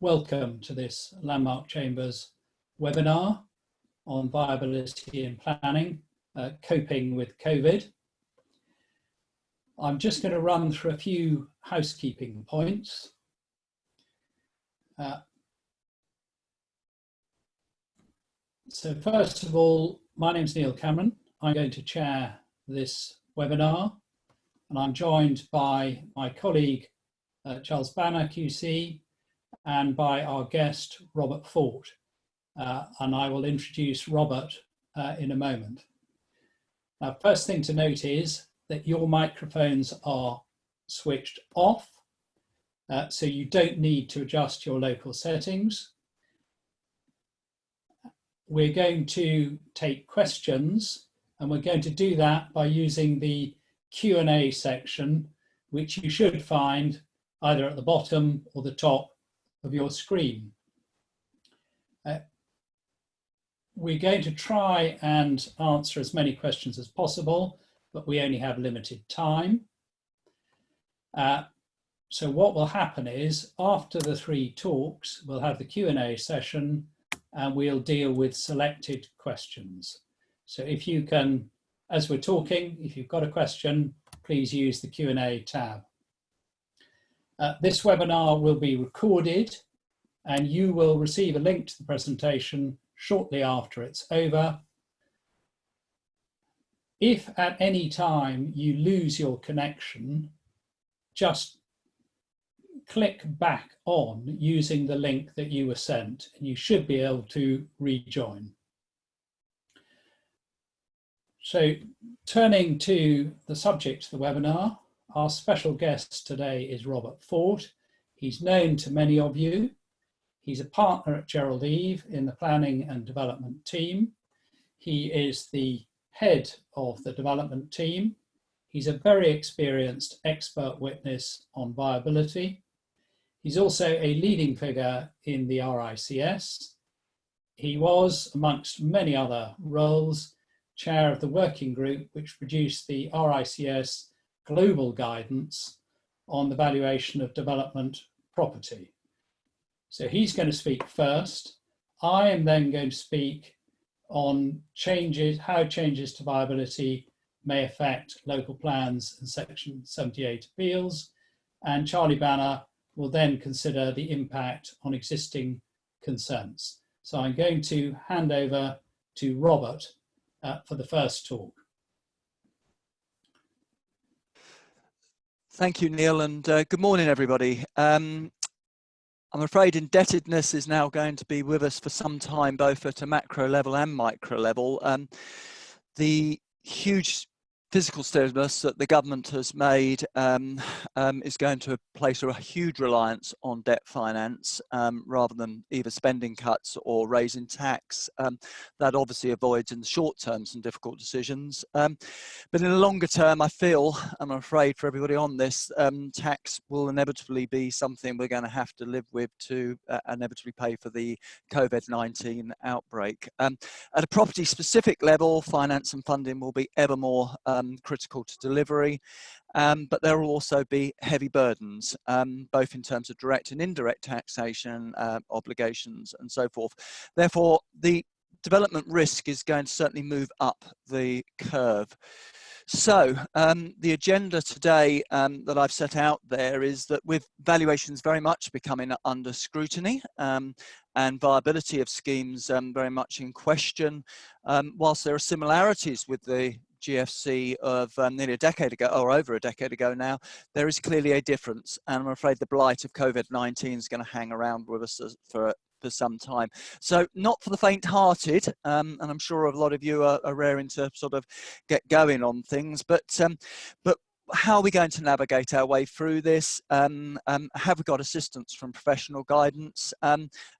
Welcome to this Landmark Chambers webinar on viability and planning, coping with COVID. I'm just going to run through a few housekeeping points. So first of all, my name's Neil Cameron. I'm going to chair this webinar, and I'm joined by my colleague Charles Banner QC and by our guest Robert Fourt, and I will introduce Robert in a moment. Now, first thing to note is that your microphones are switched off, so you don't need to adjust your local settings. We're going to take questions, and we're going to do that by using the Q&A section, which you should find either at the bottom or the top of your screen. We're going to try and answer as many questions as possible, but we only have limited time. So what will happen is, after the three talks, we'll have the Q&A session and we'll deal with selected questions. So if you can, as we're talking, if you've got a question, please use the Q&A tab. This webinar will be recorded and you will receive a link to the presentation shortly after it's over. If at any time you lose your connection, just click back on using the link that you were sent, and you should be able to rejoin. So turning to the subject of the webinar, our special guest today is Robert Fourt. He's known to many of you. He's a partner at Gerald Eve in the planning and development team. He is the head of the development team. He's a very experienced expert witness on viability. He's also a leading figure in the RICS. He was, amongst many other roles, chair of the working group which produced the RICS global guidance on the valuation of development property. So he's going to speak first. I am then going to speak on changes, how changes to viability may affect local plans and Section 78 appeals, and Charlie Banner will then consider the impact on existing consents. So I'm going to hand over to Robert for the first talk. Thank you, Neil, and good morning, everybody. I'm afraid indebtedness is now going to be with us for some time, both at a macro level and micro level. The huge physical stimulus that the government has made is going to place a huge reliance on debt finance rather than either spending cuts or raising tax. That obviously avoids in the short term some difficult decisions. But in the longer term, I feel, I'm afraid for everybody on this, tax will inevitably be something we're going to have to live with to inevitably pay for the COVID-19 outbreak. At a property specific level, finance and funding will be ever more critical to delivery, but there will also be heavy burdens, both in terms of direct and indirect taxation, obligations and so forth. Therefore, the development risk is going to certainly move up the curve. So the agenda today that I've set out there is that with valuations very much becoming under scrutiny and viability of schemes very much in question, whilst there are similarities with the GFC of nearly a decade ago, or over a decade ago now, there is clearly a difference, and I'm afraid the blight of COVID-19 is going to hang around with us for some time. So not for the faint-hearted, and I'm sure a lot of you are raring to sort of get going on things, but how are we going to navigate our way through this? Have we got assistance from professional guidance?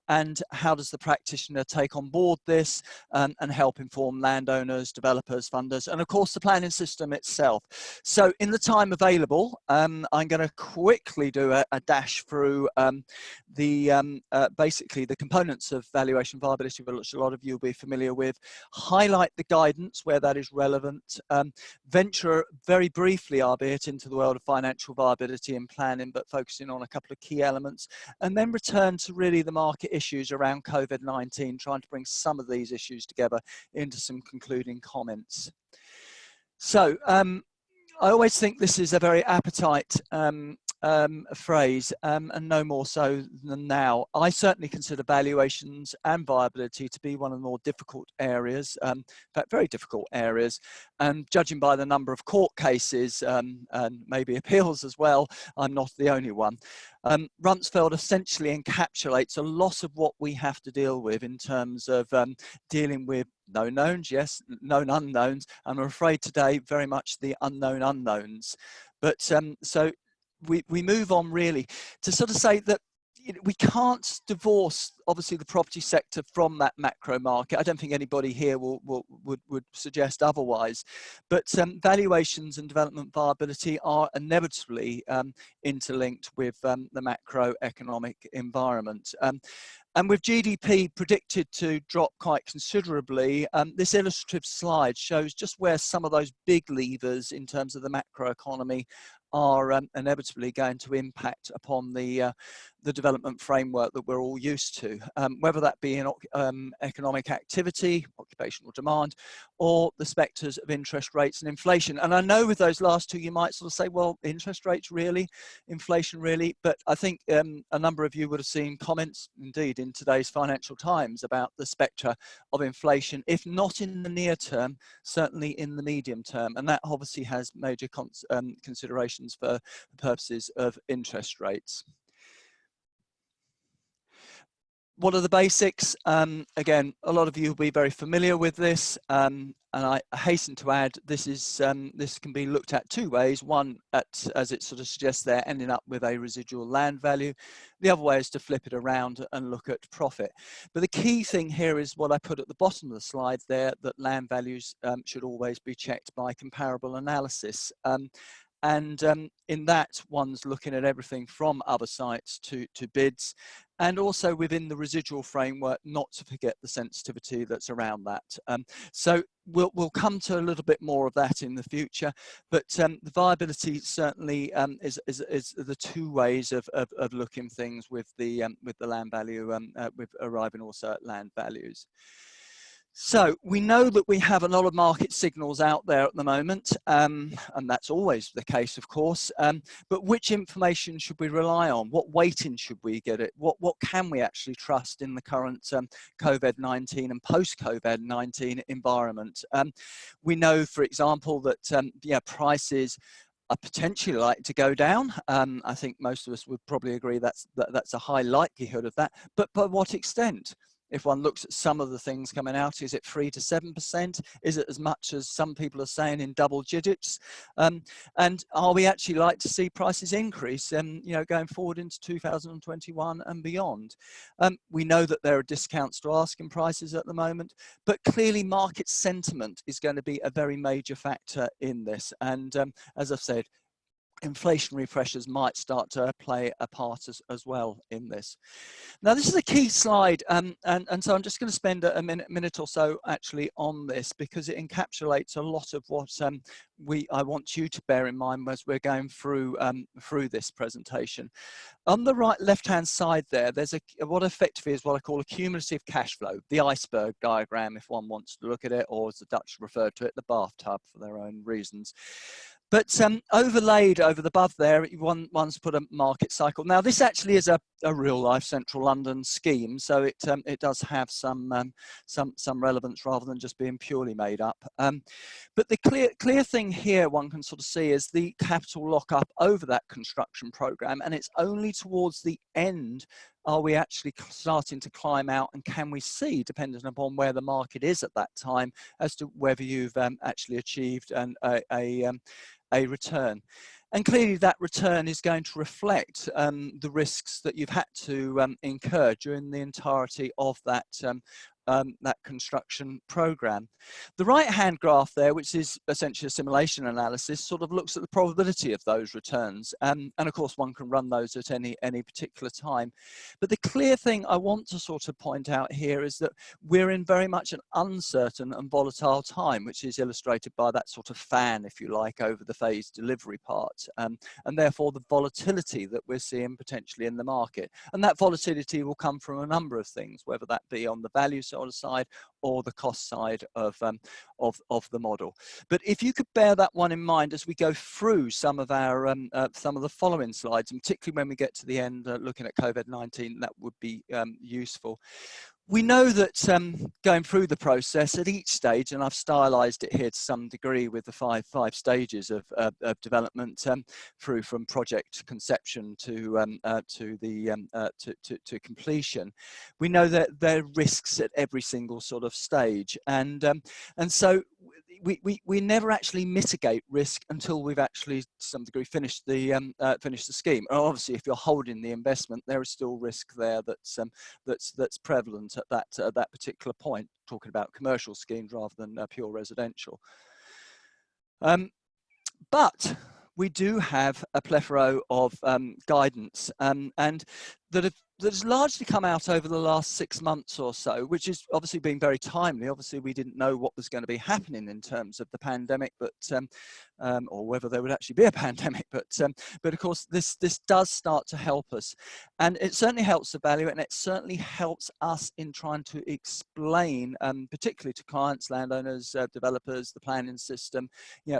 And how does the practitioner take on board this and help inform landowners, developers, funders, and of course the planning system itself? So in the time available, I'm going to quickly do a dash through basically the components of valuation viability, which a lot of you will be familiar with, highlight the guidance where that is relevant, venture very briefly our far be it, into the world of financial viability and planning, but focusing on a couple of key elements, and then return to really the market issues around COVID-19, trying to bring some of these issues together into some concluding comments. So I always think this is a very appetite phrase, and no more so than now. I certainly consider valuations and viability to be one of the more difficult areas, in fact, very difficult areas. And judging by the number of court cases and maybe appeals as well, I'm not the only one. Rumsfeld essentially encapsulates a lot of what we have to deal with in terms of dealing with known knowns, yes, known unknowns. I'm afraid today very much the unknown unknowns. But so we move on really to sort of say that we can't divorce obviously the property sector from that macro market. I don't think anybody here would suggest otherwise, but valuations and development viability are inevitably interlinked with the macroeconomic environment. And with GDP predicted to drop quite considerably, this illustrative slide shows just where some of those big levers in terms of the macroeconomy are inevitably going to impact upon the development framework that we're all used to, whether that be in economic activity, occupational demand, or the spectres of interest rates and inflation. And I know with those last two, you might sort of say, well, interest rates really, inflation really, but I think a number of you would have seen comments, indeed, in today's Financial Times about the spectre of inflation, if not in the near term, certainly in the medium term. And that obviously has major considerations for the purposes of interest rates. What are the basics? Again, a lot of you will be very familiar with this, and I hasten to add this is this can be looked at two ways. One, as it sort of suggests there, ending up with a residual land value. The other way is to flip it around and look at profit. But the key thing here is what I put at the bottom of the slide there, that land values should always be checked by comparable analysis. And in that, one's looking at everything from other sites to bids, and also within the residual framework, not to forget the sensitivity that's around that. So we'll come to a little bit more of that in the future, but the viability certainly is the two ways of looking things with the land value, with arriving also at land values. So we know that we have a lot of market signals out there at the moment, and that's always the case, of course, but which information should we rely on? What weighting should we get it? What can we actually trust in the current COVID-19 and post-COVID-19 environment? We know, for example, that prices are potentially likely to go down. I think most of us would probably agree that's a high likelihood of that, but by what extent? If one looks at some of the things coming out, is it 3 to 7%? Is it as much as some people are saying in double digits? And are we actually like to see prices increase, going forward into 2021 and beyond? We know that there are discounts to asking prices at the moment, but clearly market sentiment is going to be a very major factor in this. And as I've said, inflationary pressures might start to play a part as well in this. Now, this is a key slide, and so I'm just going to spend a minute or so actually on this, because it encapsulates a lot of what I want you to bear in mind as we're going through this presentation. On the left-hand side there, there's what effectively is what I call a cumulative cash flow, the iceberg diagram, if one wants to look at it, or as the Dutch refer to it, the bathtub for their own reasons. But overlaid over the above there, one's put a market cycle. Now, this actually is a real-life central London scheme, so it does have some relevance rather than just being purely made up. But the clear thing here one can sort of see is the capital lock-up over that construction program, and it's only towards the end are we actually starting to climb out, and can we see, depending upon where the market is at that time, as to whether you've actually achieved a return. And clearly that return is going to reflect the risks that you've had to incur during the entirety of that that construction program. The right-hand graph there, which is essentially a simulation analysis, sort of looks at the probability of those returns. And of course, one can run those at any particular time. But the clear thing I want to sort of point out here is that we're in very much an uncertain and volatile time, which is illustrated by that sort of fan, if you like, over the phase delivery part, and therefore the volatility that we're seeing potentially in the market. And that volatility will come from a number of things, whether that be on the value side or the cost side of the model. But if you could bear that one in mind as we go through some of our some of the following slides, and particularly when we get to the end looking at COVID-19, that would be useful. We know that going through the process at each stage, and I've stylized it here to some degree with the five stages of development, through from project conception to completion. We know that there are risks at every single sort of stage, and so we never actually mitigate risk until we've actually, to some degree, finished the scheme. And obviously, if you're holding the investment, there is still risk there that's prevalent at that particular point. Talking about commercial schemes rather than pure residential. But we do have a plethora of guidance, and that has largely come out over the last 6 months or so, which has obviously been very timely. Obviously, we didn't know what was going to be happening in terms of the pandemic, but or whether there would actually be a pandemic. But of course, this does start to help us, and it certainly helps the value, and it certainly helps us in trying to explain, particularly to clients, landowners, developers, the planning system,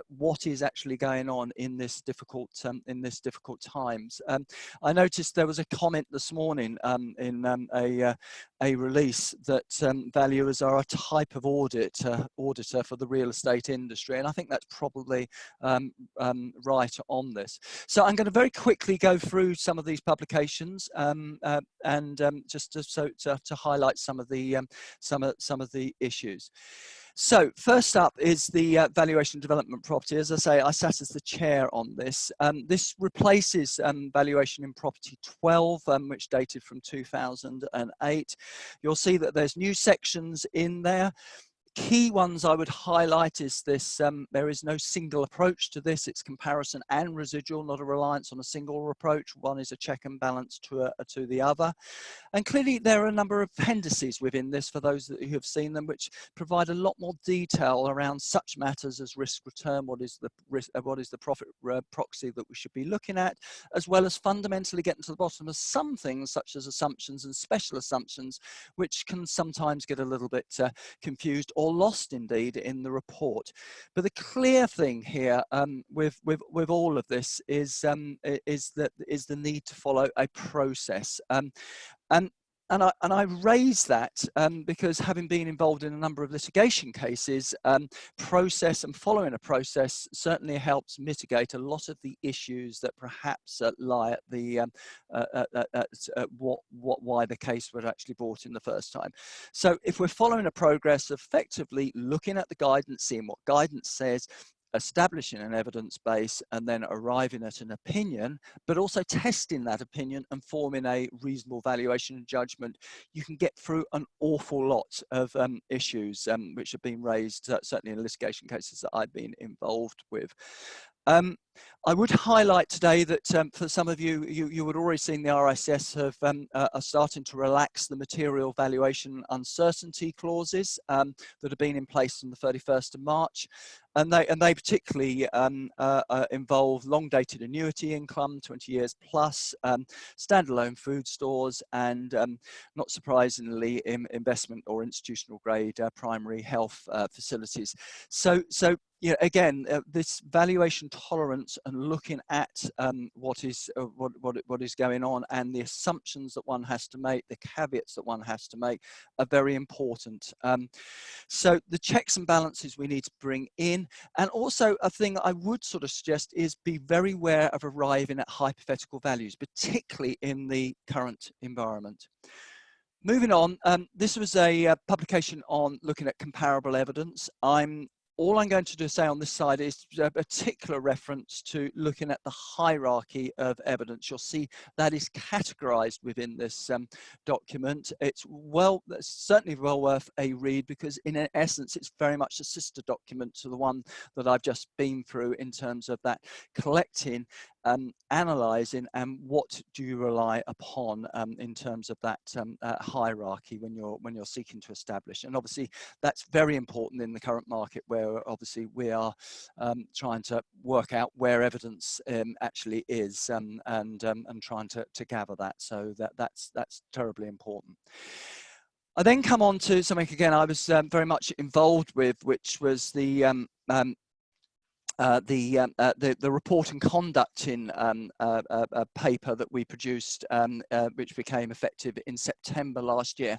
what is actually going on in this difficult times. I noticed there was a comment this morning in a release that valuers are a type of auditor for the real estate industry, and I think that's probably right on this. So I'm going to very quickly go through some of these publications and just to highlight some of the issues. So first up is the valuation development property. As I say, I sat as the chair on this. This replaces valuation in property 12, which dated from 2008. You'll see that there's new sections in there. Key ones I would highlight is this: there is no single approach to this. It's comparison and residual, not a reliance on a single approach. One is a check and balance to the other. And clearly there are a number of appendices within this, for those who have seen them, which provide a lot more detail around such matters as risk return, what is the profit proxy that we should be looking at, as well as fundamentally getting to the bottom of some things such as assumptions and special assumptions, which can sometimes get a little bit confused or lost indeed in the report. But the clear thing here with all of this is the need to follow a process. And I raise that because, having been involved in a number of litigation cases, process and following a process certainly helps mitigate a lot of the issues that perhaps lie at the why the case was actually brought in the first time. So if we're following a progress, effectively looking at the guidance, seeing what guidance says, establishing an evidence base, and then arriving at an opinion, but also testing that opinion and forming a reasonable valuation and judgment, you can get through an awful lot of issues which have been raised, certainly in litigation cases that I've been involved with. I would highlight today that for some of you, you would already seen the RICS are starting to relax the material valuation uncertainty clauses that have been in place from the 31st of March. And they particularly involve long-dated annuity income, 20 years plus, standalone food stores, and not surprisingly, investment or institutional grade primary health facilities. So again, this valuation tolerance and looking at what is going on, and the assumptions that one has to make, the caveats that one has to make, are very important. So the checks and balances we need to bring in, and also a thing I would sort of suggest is be very aware of arriving at hypothetical values, particularly in the current environment. Moving on, this was a publication on looking at comparable evidence. I'm all I'm going to do say on this side is a particular reference to looking at the hierarchy of evidence. You'll see that is categorized within this document. It's certainly well worth a read, because in essence, it's very much a sister document to the one that I've just been through in terms of that collecting, analysing, and what do you rely upon in terms of that hierarchy when you're seeking to establish. And obviously that's very important in the current market, where obviously we are trying to work out where evidence actually is, and trying to gather that. So that's terribly important. I then come on to something again I was very much involved with, which was the report and conducting paper that we produced, which became effective in September last year.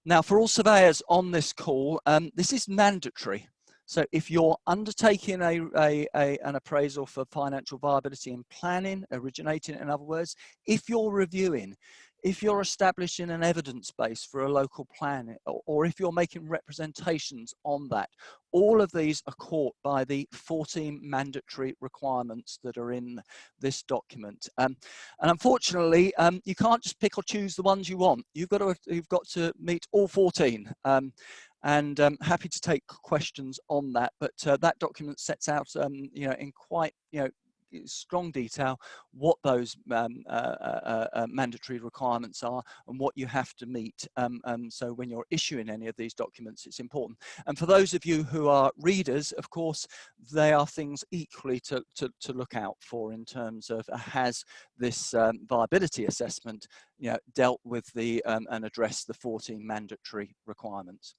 Now, for all surveyors on this call, this is mandatory. So if you're undertaking an appraisal for financial viability and planning, originating in other words, if you're reviewing, if you're establishing an evidence base for a local plan, or if you're making representations on that, all of these are caught by the 14 mandatory requirements that are in this document. And unfortunately, you can't just pick or choose the ones you want. You've got to meet all 14. And happy to take questions on that, but that document sets out, in quite, strong detail what those mandatory requirements are and what you have to meet. So when you're issuing any of these documents, it's important. And for those of you who are readers, of course, they are things equally to look out for in terms of has this viability assessment dealt with the and addressed the 14 mandatory requirements.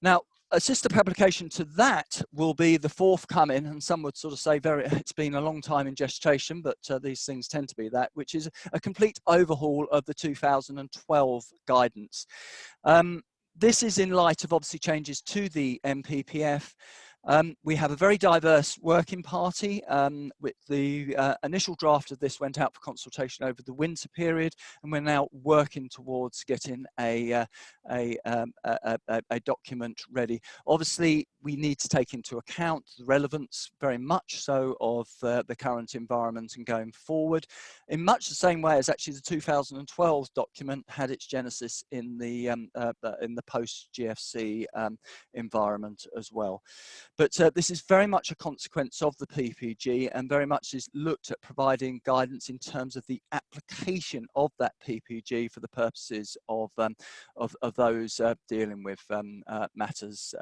Now, a sister publication to that will be the forthcoming, and some would sort of say it's been a long time in gestation, but these things tend to be that, which is a complete overhaul of the 2012 guidance. This is in light of obviously changes to the MPPF. We have a very diverse working party. With the initial draft of this went out for consultation over the winter period, and we're now working towards getting a document ready. Obviously, we need to take into account the relevance, very much so, of the current environment and going forward, in much the same way as actually the 2012 document had its genesis in the post-GFC environment as well. But this is very much a consequence of the PPG, and very much is looked at providing guidance in terms of the application of that PPG for the purposes of those dealing with matters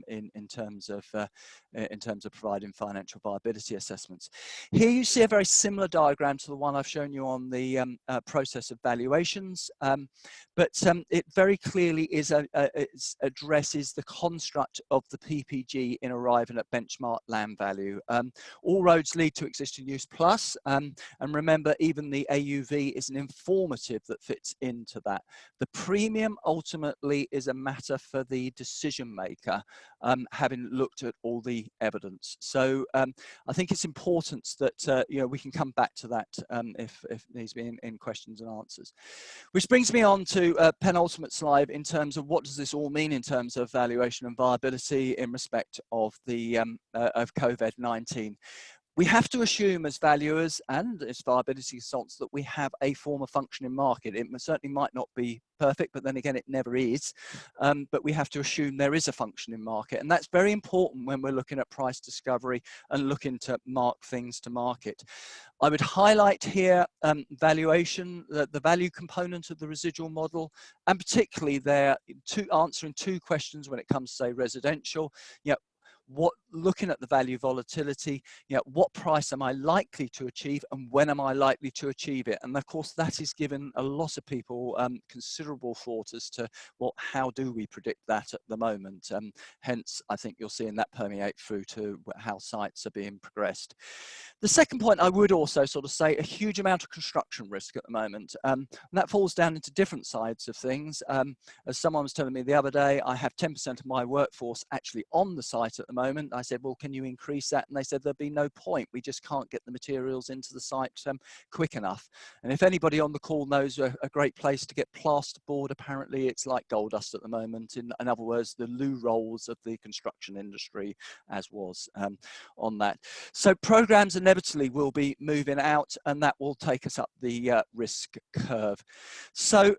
in terms of providing financial viability assessments. Here you see a very similar diagram to the one I've shown you on the process of valuations, but it very clearly addresses the construct of the PPG in arriving at benchmark land value. All roads lead to existing use plus, and remember, even the AUV is an informative that fits into that. The premium ultimately is a matter for the decision maker, having looked at all the evidence. So I think it's important that we can come back to that if needs be in questions and answers. Which brings me on to a penultimate slide in terms of what does this all mean in terms of valuation and viability in respect of the of COVID-19. We have to assume as valuers and as viability consultants that we have a form of functioning market. It certainly might not be perfect, but then again, it never is. But we have to assume there is a functioning market. And that's very important when we're looking at price discovery and looking to mark things to market. I would highlight here valuation, the value component of the residual model, and particularly there answering two questions when it comes to, say, residential. Looking at the value volatility, what price am I likely to achieve and when am I likely to achieve it? And of course, that is given a lot of people considerable thought as to, well, how do we predict that at the moment? Hence, I think you're seeing that permeate through to how sites are being progressed. The second point I would also sort of say, a huge amount of construction risk at the moment. And that falls down into different sides of things. As someone was telling me the other day, I have 10% of my workforce actually on the site at the moment. I said, well, can you increase that? And they said, there'd be no point. We just can't get the materials into the site quick enough. And if anybody on the call knows a great place to get plasterboard, apparently it's like gold dust at the moment. In other words, the loo rolls of the construction industry, as was on that. So programs inevitably will be moving out, and that will take us up the risk curve. So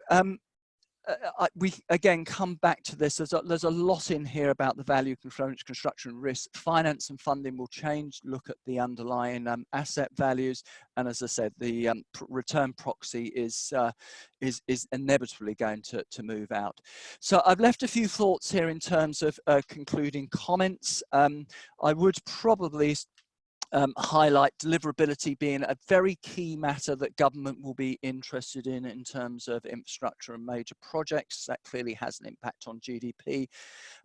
we again come back to this. There's a lot in here about the value construction risk. Finance and funding will change. Look at the underlying asset values, and as I said, the return proxy is inevitably going to move out. So I've left a few thoughts here in terms of concluding comments. I would probably highlight deliverability being a very key matter that government will be interested in terms of infrastructure and major projects. That clearly has an impact on GDP.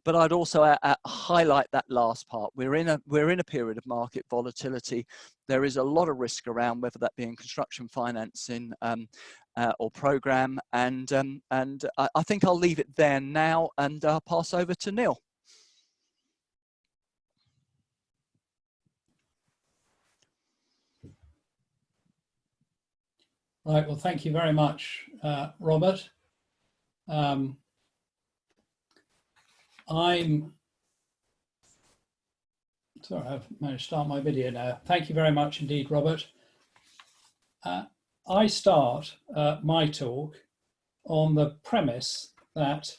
But I'd also highlight that last part. We're in a period of market volatility. There is a lot of risk around, whether that be in construction financing or program. And I think I'll leave it there now, and I'll pass over to Neil. Right, well, thank you very much, Robert. I'm sorry, I've managed to start my video now. Thank you very much indeed, Robert. I start my talk on the premise that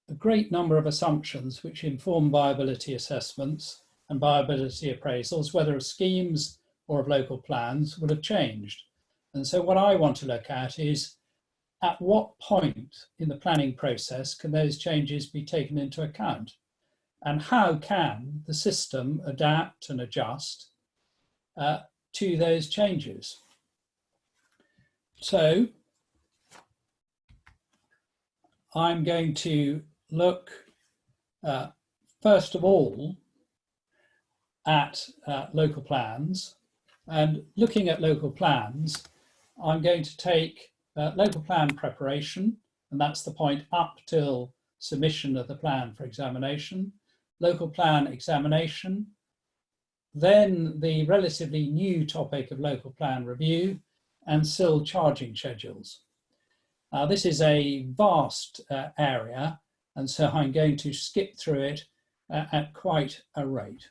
a great number of assumptions which inform viability assessments and viability appraisals, whether of schemes or of local plans, would have changed. And so what I want to look at is, at what point in the planning process can those changes be taken into account? And how can the system adapt and adjust to those changes? So I'm going to look, first of all, at local plans. And looking at local plans, I'm going to take local plan preparation, and that's the point up till submission of the plan for examination, local plan examination, then the relatively new topic of local plan review, and SIL charging schedules. Now, this is a vast area, and so I'm going to skip through it at quite a rate.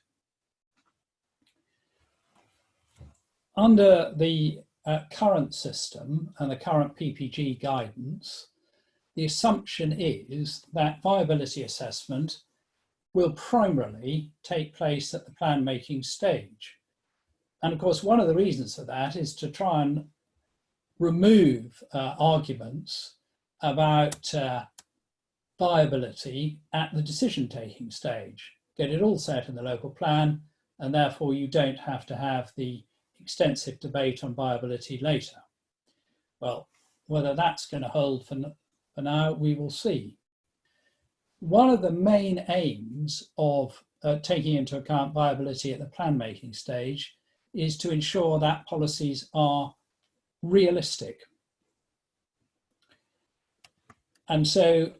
Under the current system and the current PPG guidance, the assumption is that viability assessment will primarily take place at the plan making stage. And of course, one of the reasons for that is to try and remove arguments about viability at the decision taking stage. Get it all set in the local plan, and therefore you don't have to have the extensive debate on viability later. Well, whether that's going to hold for now, we will see. One of the main aims of taking into account viability at the plan making stage is to ensure that policies are realistic. And so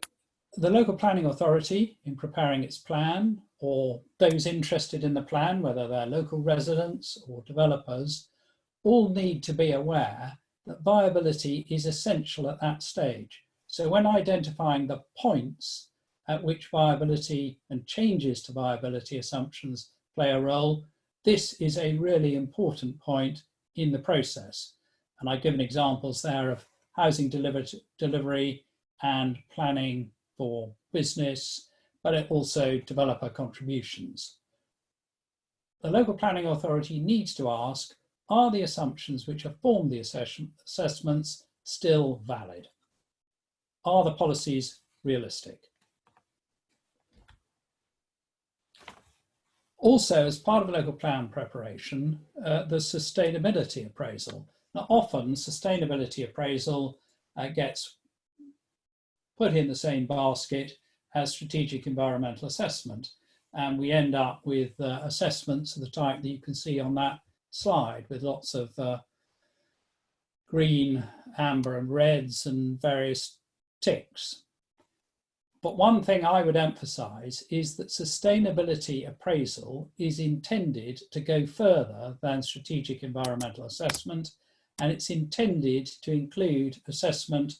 the local planning authority, in preparing its plan, or those interested in the plan, whether they're local residents or developers, all need to be aware that viability is essential at that stage. So when identifying the points at which viability and changes to viability assumptions play a role, this is a really important point in the process. And I've given examples there of housing delivery and planning for business, but it also developer contributions. The local planning authority needs to ask, are the assumptions which have formed the assessments still valid? Are the policies realistic? Also, as part of the local plan preparation, the sustainability appraisal. Now, often sustainability appraisal gets put in the same basket as strategic environmental assessment, and we end up with assessments of the type that you can see on that slide, with lots of green, amber and reds and various ticks. But one thing I would emphasise is that sustainability appraisal is intended to go further than strategic environmental assessment, and it's intended to include assessment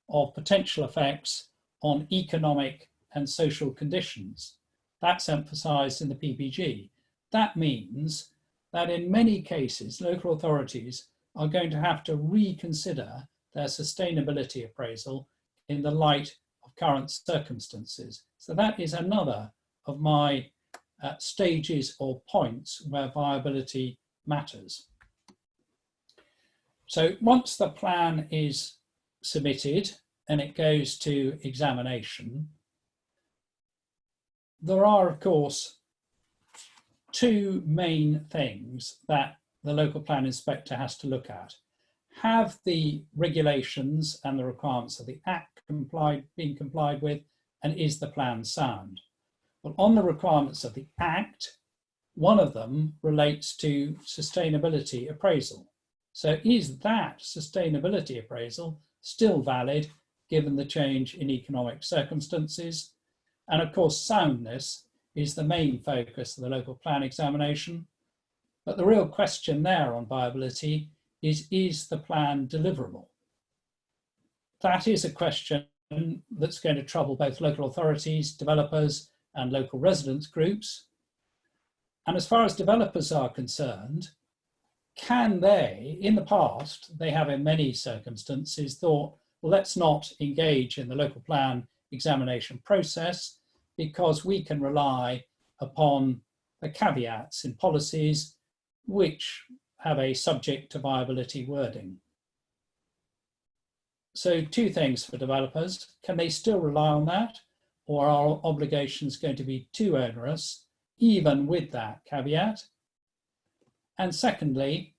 of potential effects on economic and social conditions. That's emphasised in the PPG. That means that in many cases, local authorities are going to have to reconsider their sustainability appraisal in the light of current circumstances. So that is another of my stages or points where viability matters. So once the plan is submitted and it goes to examination, there are, of course, two main things that the local plan inspector has to look at. Have the regulations and the requirements of the Act being complied with, and is the plan sound? Well, on the requirements of the Act, one of them relates to sustainability appraisal. So is that sustainability appraisal still valid given the change in economic circumstances? And of course, soundness is the main focus of the local plan examination. But the real question there on viability is the plan deliverable? That is a question that's going to trouble both local authorities, developers, and local residents groups. And as far as developers are concerned, can they, in the past, they have in many circumstances thought, well, let's not engage in the local plan examination process because we can rely upon the caveats in policies which have a subject to viability wording. So two things for developers: can they still rely on that, or are obligations going to be too onerous even with that caveat? And secondly,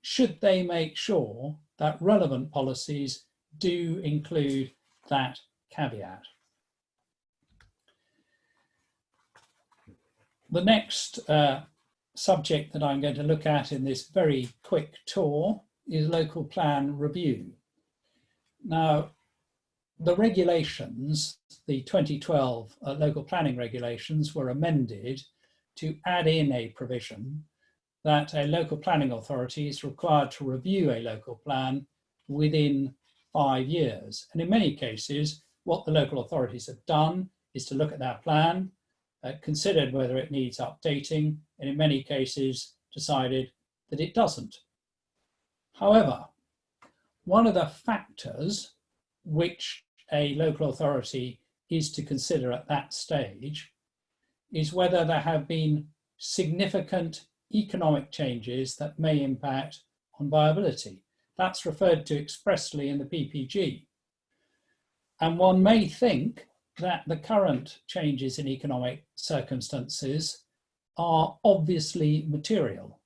should they make sure that relevant policies do include that caveat? The next subject that I'm going to look at in this very quick tour is local plan review. Now, the regulations, the 2012 local planning regulations, were amended to add in a provision that a local planning authority is required to review a local plan within 5 years. And in many cases, what the local authorities have done is to look at their plan, considered whether it needs updating, and in many cases decided that it doesn't. However, one of the factors which a local authority is to consider at that stage is whether there have been significant economic changes that may impact on viability. That's referred to expressly in the PPG. And one may think that the current changes in economic circumstances are obviously material.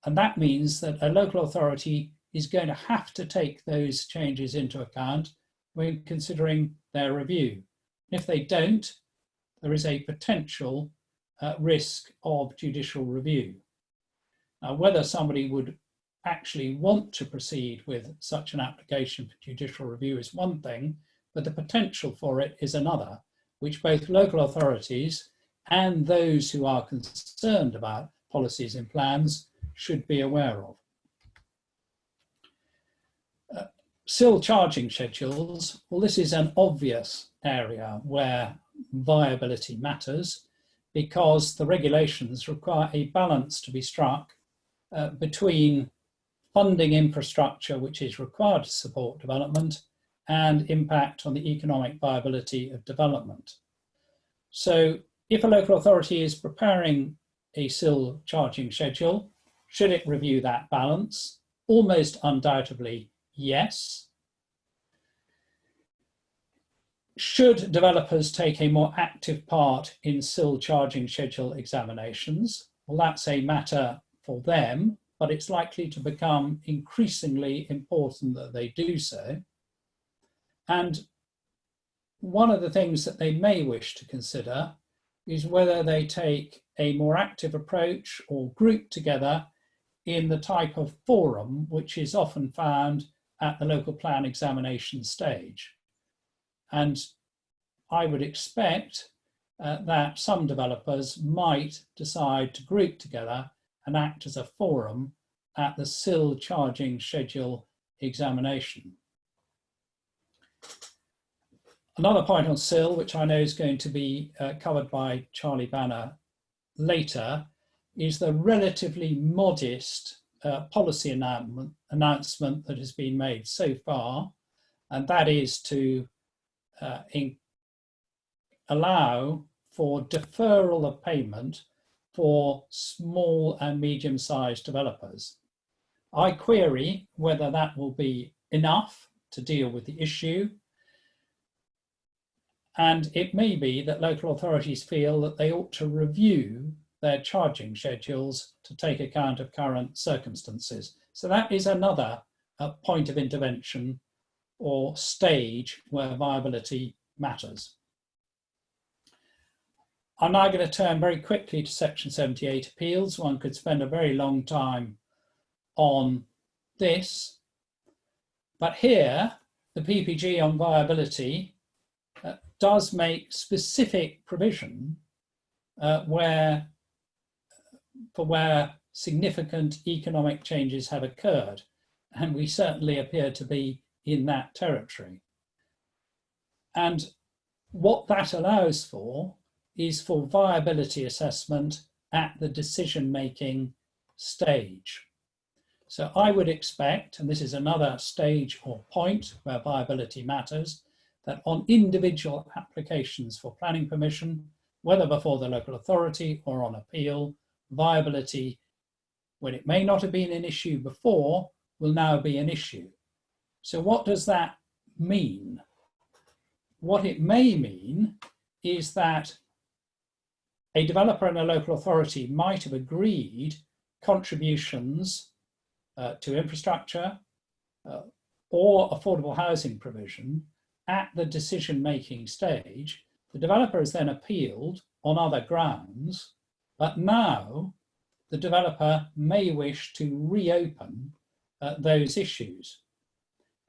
And that means that a local authority is going to have to take those changes into account when considering their review. If they don't, there is a potential risk of judicial review. Now, whether somebody would actually want to proceed with such an application for judicial review is one thing, but the potential for it is another, which both local authorities and those who are concerned about policies and plans should be aware of. SIL charging schedules, well, this is an obvious area where viability matters because the regulations require a balance to be struck between funding infrastructure which is required to support development and impact on the economic viability of development. So if a local authority is preparing a SIL charging schedule, should it review that balance? Almost undoubtedly, yes. Should developers take a more active part in SIL charging schedule examinations? Well, that's a matter for them, but it's likely to become increasingly important that they do so. And one of the things that they may wish to consider is whether they take a more active approach or group together in the type of forum which is often found at the local plan examination stage. And I would expect that some developers might decide to group together and act as a forum at the SIL charging schedule examination. Another point on SIL, which I know is going to be covered by Charlie Banner later, is the relatively modest policy announcement that has been made so far, and that is to allow for deferral of payment for small and medium-sized developers. I query whether that will be enough to deal with the issue, and it may be that local authorities feel that they ought to review their charging schedules to take account of current circumstances. So that is another point of intervention or stage where viability matters. I'm now going to turn very quickly to Section 78 appeals. One could spend a very long time on this, but here the PPG on viability does make specific provision where significant economic changes have occurred, and we certainly appear to be in that territory. And what that allows for is for viability assessment at the decision-making stage. So I would expect, and this is another stage or point where viability matters, that on individual applications for planning permission, whether before the local authority or on appeal, viability, when it may not have been an issue before, will now be an issue. So what does that mean? What it may mean is that a developer and a local authority might have agreed contributions to infrastructure or affordable housing provision at the decision-making stage. The developer is then appealed on other grounds, but now the developer may wish to reopen those issues.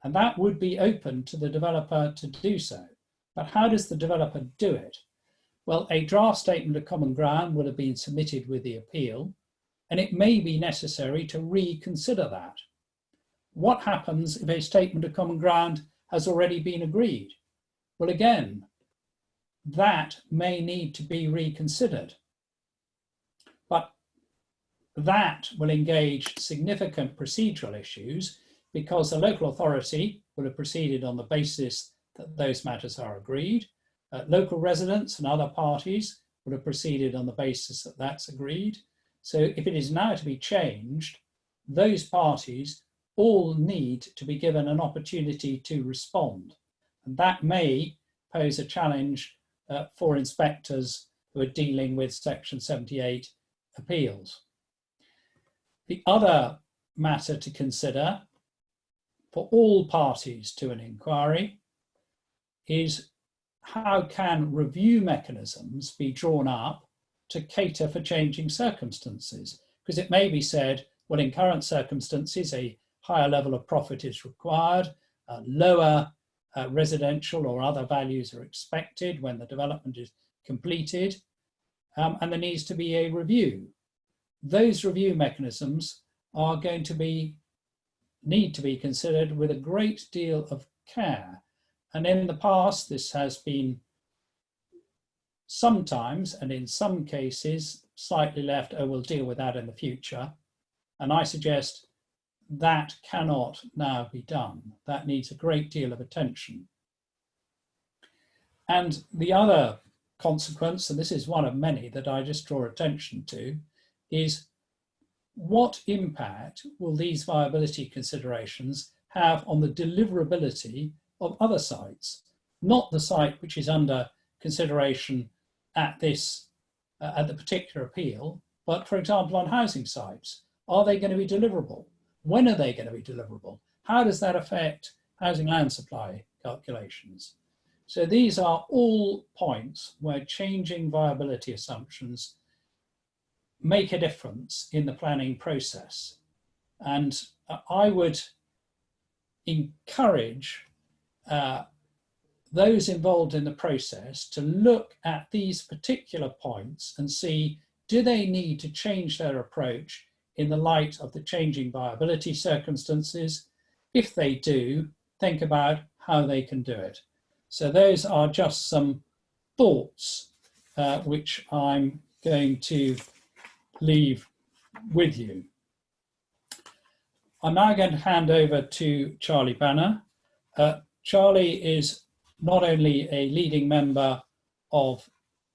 And that would be open to the developer to do so. But how does the developer do it? Well, a draft statement of common ground will have been submitted with the appeal, and it may be necessary to reconsider that. What happens if a statement of common ground has already been agreed? Well, again, that may need to be reconsidered. But that will engage significant procedural issues because the local authority will have proceeded on the basis that those matters are agreed. Local residents and other parties would have proceeded on the basis that that's agreed. So if it is now to be changed, those parties all need to be given an opportunity to respond. And that may pose a challenge for inspectors who are dealing with Section 78 appeals. The other matter to consider for all parties to an inquiry is how can review mechanisms be drawn up to cater for changing circumstances? Because it may be said, well, in current circumstances, a higher level of profit is required, lower residential or other values are expected when the development is completed, and there needs to be a review. Those review mechanisms are going to need to be considered with a great deal of care. And in the past, this has been sometimes, and in some cases, slightly left, oh, we'll deal with that in the future. And I suggest that cannot now be done. That needs a great deal of attention. And the other consequence, and this is one of many that I just draw attention to, is what impact will these viability considerations have on the deliverability of other sites, not the site which is under consideration at the particular appeal, but for example on housing sites. Are they going to be deliverable? When are they going to be deliverable? How does that affect housing land supply calculations? So these are all points where changing viability assumptions make a difference in the planning process. And I would encourage the those involved in the process to look at these particular points and see, do they need to change their approach in the light of the changing viability circumstances? If they do, think about how they can do it. So those are just some thoughts which I'm going to leave with you. I'm now going to hand over to Charlie Banner. Charlie is not only a leading member of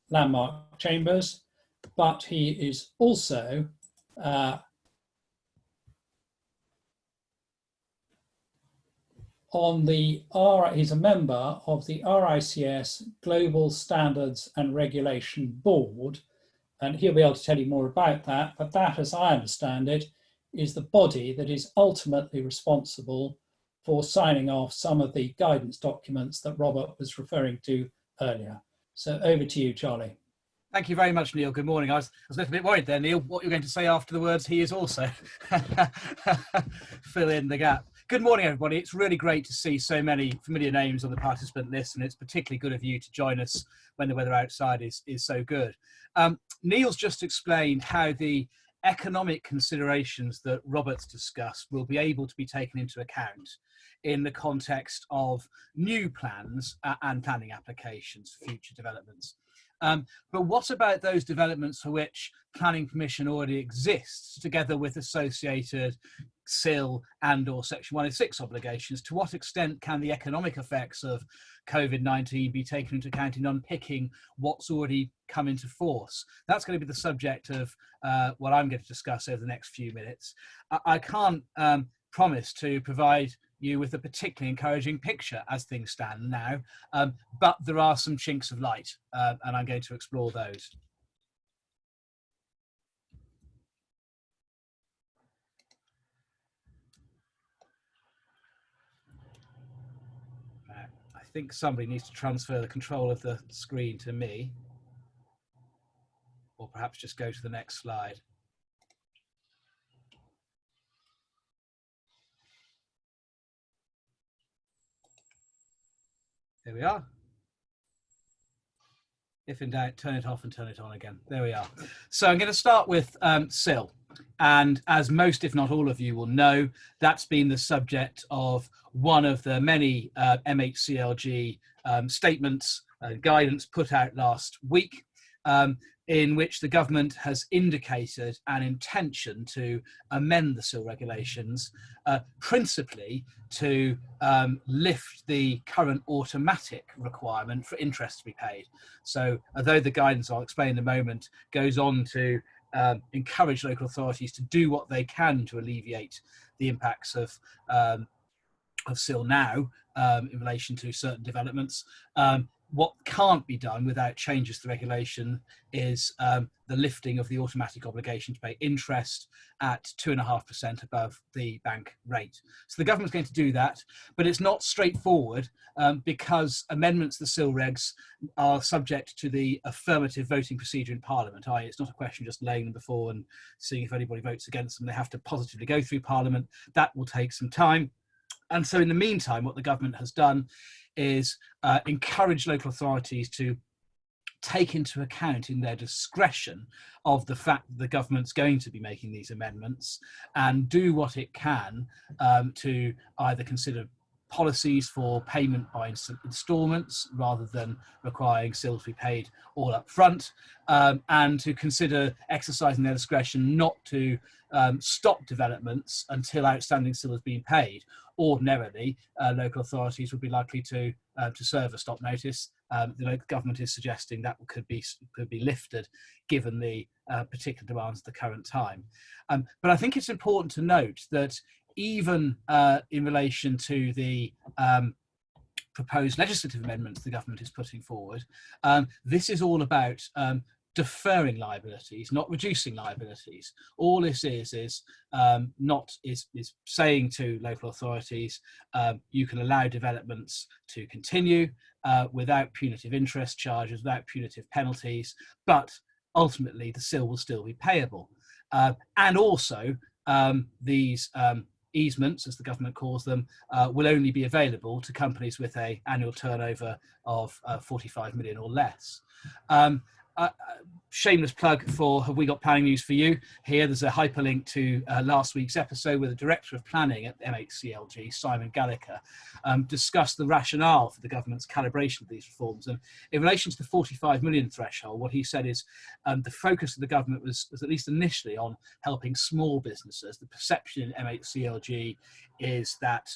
Landmark Chambers, but he is also he's a member of the RICS Global Standards and Regulation Board, and he'll be able to tell you more about that, but that, as I understand it, is the body that is ultimately responsible for signing off some of the guidance documents that Robert was referring to earlier. So over to you, Charlie. Thank you very much, Neil. Good morning. I was a little bit worried there, Neil, what you're going to say after the words "he is also." Fill in the gap. Good morning, everybody. It's really great to see so many familiar names on the participant list, and it's particularly good of you to join us when the weather outside is so good. Neil's just explained how the economic considerations that Robert's discussed will be able to be taken into account in the context of new plans and planning applications for future developments. But what about those developments for which planning permission already exists, together with associated SIL and or Section 106 obligations? To what extent can the economic effects of COVID-19 be taken into account in unpicking what's already come into force? That's going to be the subject of what I'm going to discuss over the next few minutes. I can't promise to provide you with a particularly encouraging picture as things stand now, but there are some chinks of light, and I'm going to explore those. I think somebody needs to transfer the control of the screen to me, or perhaps just go to the next slide. There we are. If in doubt, turn it off and turn it on again. There we are. So I'm going to start with SIL. And as most, if not all of you will know, that's been the subject of one of the many MHCLG statements, guidance put out last week, in which the government has indicated an intention to amend the SIL regulations, principally to lift the current automatic requirement for interest to be paid. So although the guidance, I'll explain in a moment, goes on to encourage local authorities to do what they can to alleviate the impacts of SIL now in relation to certain developments, what can't be done without changes to the regulation is the lifting of the automatic obligation to pay interest at 2.5% above the bank rate. So the government's going to do that, but it's not straightforward because amendments to the SIL regs are subject to the affirmative voting procedure in Parliament. It's not a question just laying them before and seeing if anybody votes against them. They have to positively go through Parliament. That will take some time. And so in the meantime, what the government has done is encourage local authorities to take into account in their discretion of the fact that the government's going to be making these amendments and do what it can to either consider policies for payment by instalments rather than requiring SIL to be paid all up front, and to consider exercising their discretion not to stop developments until outstanding SIL has been paid. Ordinarily, local authorities would be likely to serve a stop notice. The local government is suggesting that could be lifted given the particular demands at the current time. But I think it's important to note that even in relation to the proposed legislative amendments the government is putting forward, this is all about deferring liabilities, not reducing liabilities. All this is saying to local authorities, you can allow developments to continue without punitive interest charges, without punitive penalties, but ultimately the SIL will still be payable. And also these easements, as the government calls them, will only be available to companies with an annual turnover of 45 million or less. Shameless plug for Have We Got Planning News for You. Here there's a hyperlink to last week's episode where the Director of Planning at MHCLG, Simon Gallagher, discussed the rationale for the government's calibration of these reforms. And in relation to the 45 million threshold, what he said is the focus of the government was at least initially on helping small businesses. The perception in MHCLG is that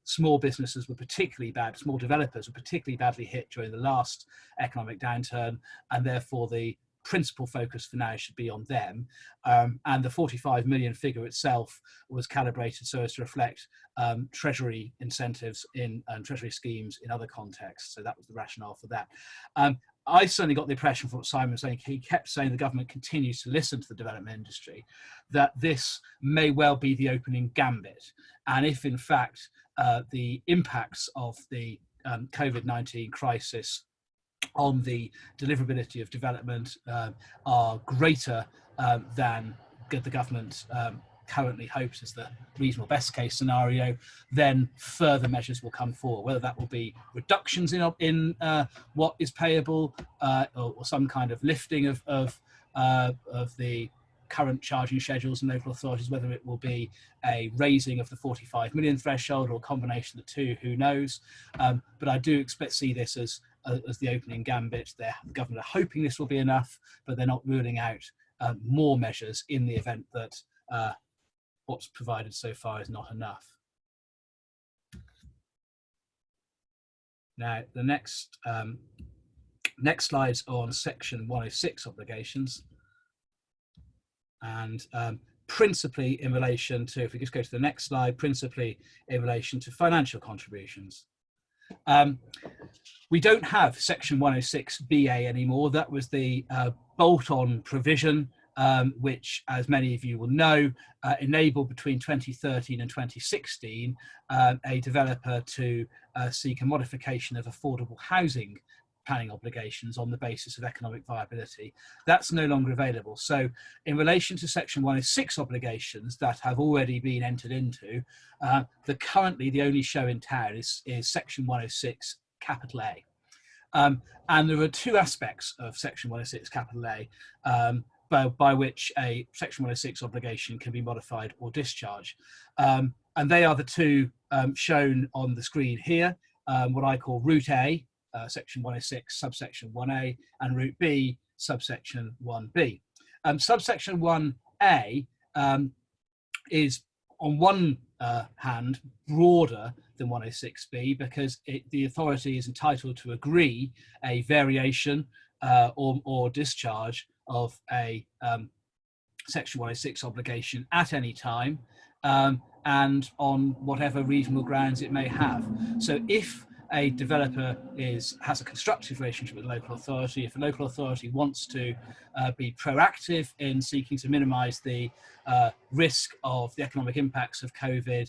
small businesses were particularly bad, small developers were particularly badly hit during the last economic downturn, and therefore the principal focus for now should be on them. And the 45 million figure itself was calibrated so as to reflect Treasury incentives in Treasury schemes in other contexts. So that was the rationale for that. I certainly got the impression from what Simon was saying, he kept saying the government continues to listen to the development industry, that this may well be the opening gambit. And if in fact the impacts of the COVID-19 crisis on the deliverability of development are greater than the government currently hopes is the reasonable best case scenario, then further measures will come forward, whether that will be reductions in what is payable or some kind of lifting of the current charging schedules in local authorities, whether it will be a raising of the 45 million threshold or a combination of the two, who knows. But I do expect to see this as the opening gambit. The government are hoping this will be enough, but they're not ruling out more measures in the event that what's provided so far is not enough. Now, the next slide's on section 106 obligations. And principally in relation to, if we just go to the next slide, principally in relation to financial contributions. We don't have section 106 BA anymore. That was the bolt-on provision, which, as many of you will know, enabled between 2013 and 2016 a developer to seek a modification of affordable housing planning obligations on the basis of economic viability. That's no longer available. So in relation to section 106 obligations that have already been entered into, currently the only show in town is section 106 capital A. And there are two aspects of section 106 capital A by which a section 106 obligation can be modified or discharged. And they are the two shown on the screen here, what I call route A, section 106 subsection 1A, and route B subsection 1B. Subsection 1A is on one hand broader than 106B because the authority is entitled to agree a variation or discharge of a section 106 obligation at any time and on whatever reasonable grounds it may have. So if a developer has a constructive relationship with the local authority, if a local authority wants to be proactive in seeking to minimise the risk of the economic impacts of COVID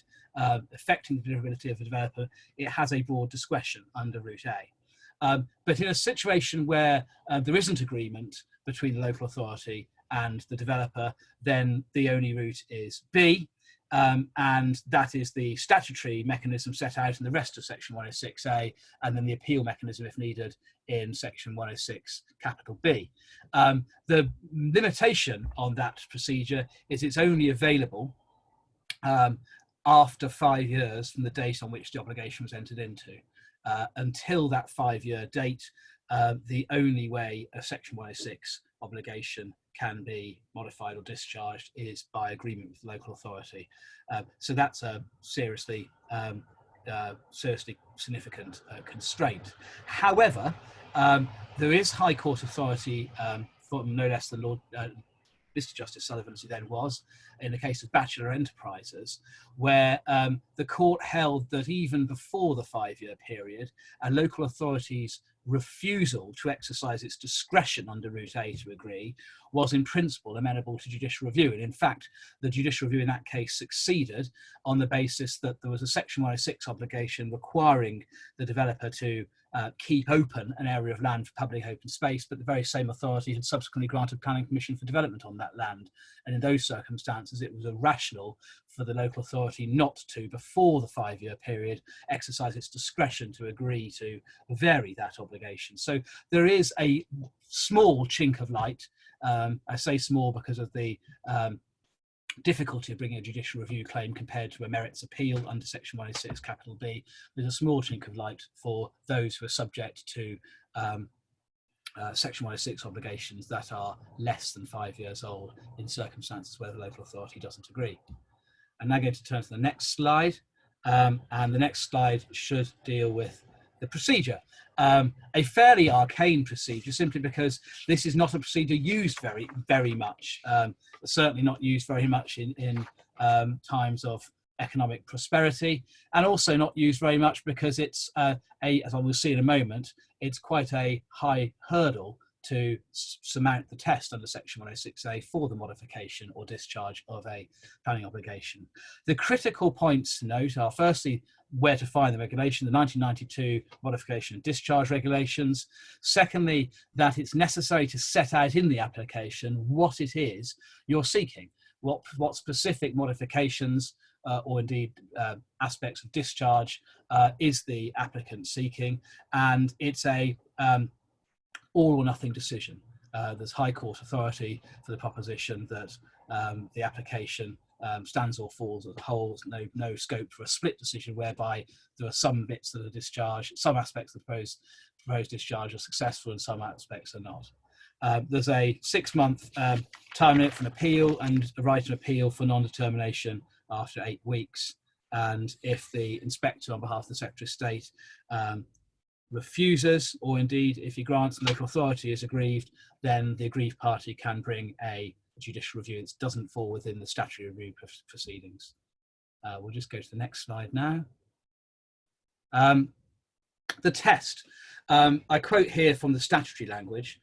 affecting the deliverability of the developer, it has a broad discretion under route A. But in a situation where there isn't agreement between the local authority and the developer, then the only route is B. And that is the statutory mechanism set out in the rest of section 106A, and then the appeal mechanism if needed in section 106 capital B. The limitation on that procedure is it's only available after 5 years from the date on which the obligation was entered into. Until that 5-year date, the only way a section 106 obligation can be modified or discharged is by agreement with the local authority. So that's a seriously significant constraint. However, there is High Court authority from no less than Mr. Justice Sullivan, as he then was, in the case of Bachelor Enterprises, where the court held that even before the 5-year period, a local authority's refusal to exercise its discretion under route A to agree was in principle amenable to judicial review. And in fact, the judicial review in that case succeeded on the basis that there was a section 106 obligation requiring the developer to keep open an area of land for public open space, but the very same authority had subsequently granted planning permission for development on that land. And in those circumstances, it was irrational for the local authority not to, before the 5-year period, exercise its discretion to agree to vary that obligation. So there is a small chink of light. I say small because of the difficulty of bringing a judicial review claim compared to a merits appeal under section 106 capital B. There's a small chink of light for those who are subject to section 106 obligations that are less than 5 years old in circumstances where the local authority doesn't agree. I'm now going to turn to the next slide, and the next slide should deal with the procedure. A fairly arcane procedure, simply because this is not a procedure used very much, certainly not used very much in times of economic prosperity, and also not used very much because it's as I will see in a moment, it's quite a high hurdle to surmount the test under section 106A for the modification or discharge of a planning obligation. The critical points to note are, firstly, where to find the regulation, the 1992 modification and discharge regulations. Secondly, that it's necessary to set out in the application what it is you're seeking, what specific modifications or indeed aspects of discharge is the applicant seeking, and it's a all or nothing decision. There's High Court authority for the proposition that the application stands or falls as a whole. There's no scope for a split decision whereby there are some bits that are discharged, some aspects of the proposed discharge are successful and some aspects are not. There's a 6-month time limit for an appeal and a right of appeal for non-determination after 8 weeks. And if the inspector on behalf of the Secretary of State refuses, or indeed if he grants and local authority is aggrieved, then the aggrieved party can bring a judicial review that doesn't fall within the statutory review proceedings. We'll just go to the next slide now. The test. I quote here from the statutory language,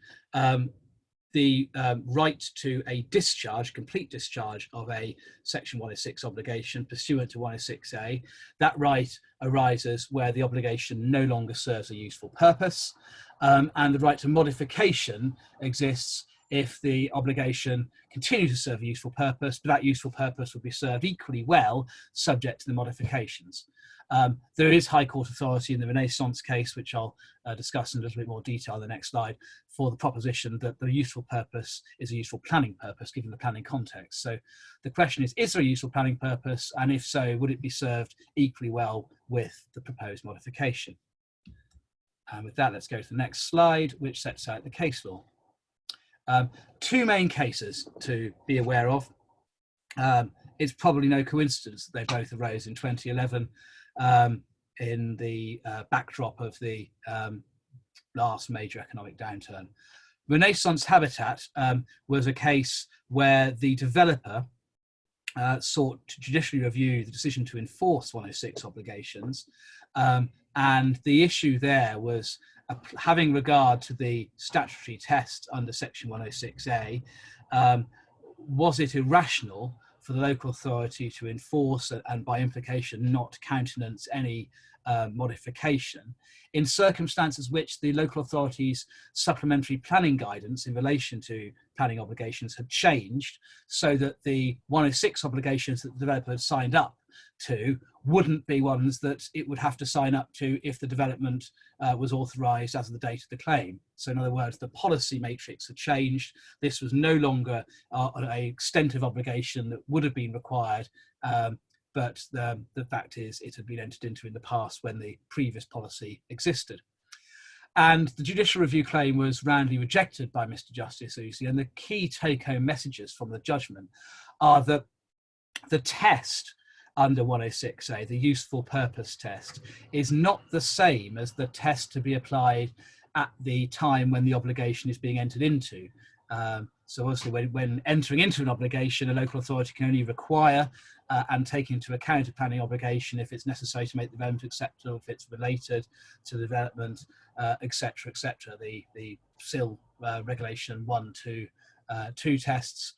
the right to a discharge, complete discharge of a section 106 obligation pursuant to 106A. That right arises where the obligation no longer serves a useful purpose, and the right to modification exists if the obligation continues to serve a useful purpose, but that useful purpose will be served equally well subject to the modifications. There is High Court authority in the Renaissance case, which I'll discuss in a little bit more detail in the next slide, for the proposition that the useful purpose is a useful planning purpose given the planning context. So the question is there a useful planning purpose? And if so, would it be served equally well with the proposed modification? And with that, let's go to the next slide, which sets out the case law. 2 main cases to be aware of. It's probably no coincidence that they both arose in 2011 in the backdrop of the last major economic downturn. Renaissance Habitat was a case where the developer sought to judicially review the decision to enforce 106 obligations, and the issue there was having regard to the statutory test under section 106A, was it irrational for the local authority to enforce and by implication not countenance any modification in circumstances which the local authority's supplementary planning guidance in relation to planning obligations had changed, so that the 106 obligations that the developer had signed up to wouldn't be ones that it would have to sign up to if the development was authorised as of the date of the claim. So in other words, the policy matrix had changed. This was no longer an extent of obligation that would have been required, but the fact is it had been entered into in the past when the previous policy existed. And the judicial review claim was roundly rejected by Mr. Justice Uzi, and the key take-home messages from the judgment are that the test under 106A, the useful purpose test, is not the same as the test to be applied at the time when the obligation is being entered into. So obviously when entering into an obligation, a local authority can only require and take into account a planning obligation if it's necessary to make the development acceptable, if it's related to the development, etc., etc. The SIL regulation 1, 2 tests,